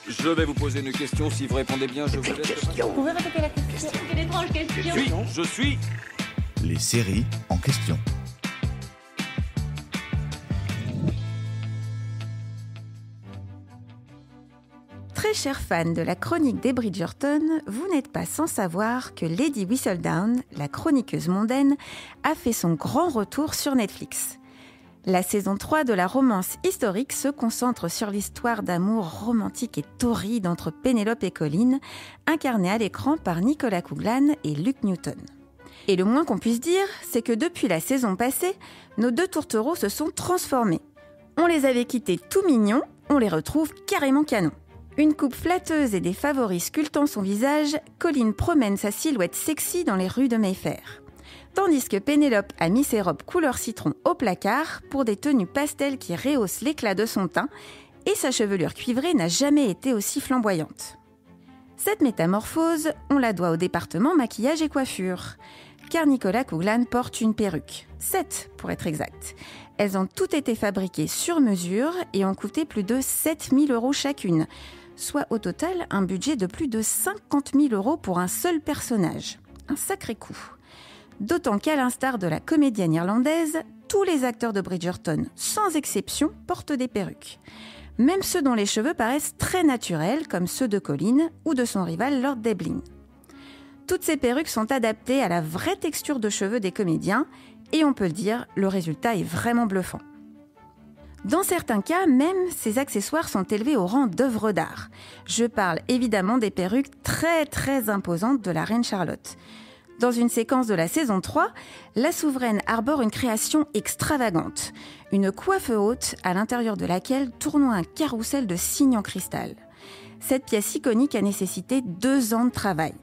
Je vais vous poser une question. Si vous répondez bien, je vous laisse. Vous pouvez répéter la question? Quelle étrange question. Je suis. Les séries en question. Très chers fans de la chronique des Bridgerton, vous n'êtes pas sans savoir que Lady Whistledown, la chroniqueuse mondaine, a fait son grand retour sur Netflix. La saison 3 de la romance historique se concentre sur l'histoire d'amour romantique et torride entre Pénélope et Colin, incarnée à l'écran par Nicolas Coughlan et Luke Newton. Et le moins qu'on puisse dire, c'est que depuis la saison passée, nos deux tourtereaux se sont transformés. On les avait quittés tout mignons, on les retrouve carrément canons. Une coupe flatteuse et des favoris sculptant son visage, Colin promène sa silhouette sexy dans les rues de Mayfair. Tandis que Pénélope a mis ses robes couleur citron au placard pour des tenues pastel qui rehaussent l'éclat de son teint, et sa chevelure cuivrée n'a jamais été aussi flamboyante. Cette métamorphose, on la doit au département maquillage et coiffure, car Nicolas Coughlan porte une perruque, 7 pour être exact. Elles ont toutes été fabriquées sur mesure et ont coûté plus de 7 000 € chacune, soit au total un budget de plus de 50 000 € pour un seul personnage. Un sacré coup. D'autant qu'à l'instar de la comédienne irlandaise, tous les acteurs de Bridgerton, sans exception, portent des perruques. Même ceux dont les cheveux paraissent très naturels, comme ceux de Colin ou de son rival Lord Deblin. Toutes ces perruques sont adaptées à la vraie texture de cheveux des comédiens, et on peut le dire, le résultat est vraiment bluffant. Dans certains cas, même, ces accessoires sont élevés au rang d'œuvres d'art. Je parle évidemment des perruques très imposantes de la reine Charlotte. Dans une séquence de la saison 3, la souveraine arbore une création extravagante, une coiffe haute à l'intérieur de laquelle tournoie un carrousel de cygnes en cristal. Cette pièce iconique a nécessité 2 ans de travail.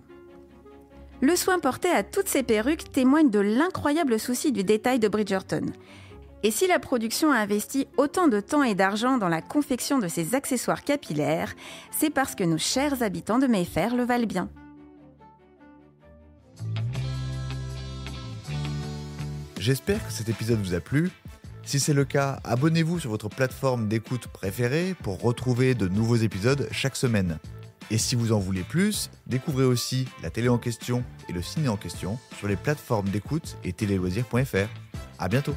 Le soin porté à toutes ces perruques témoigne de l'incroyable souci du détail de Bridgerton. Et si la production a investi autant de temps et d'argent dans la confection de ces accessoires capillaires, c'est parce que nos chers habitants de Mayfair le valent bien. J'espère que cet épisode vous a plu. Si c'est le cas, abonnez-vous sur votre plateforme d'écoute préférée pour retrouver de nouveaux épisodes chaque semaine. Et si vous en voulez plus, découvrez aussi la télé en question et le ciné en question sur les plateformes d'écoute et téléloisirs.fr. À bientôt.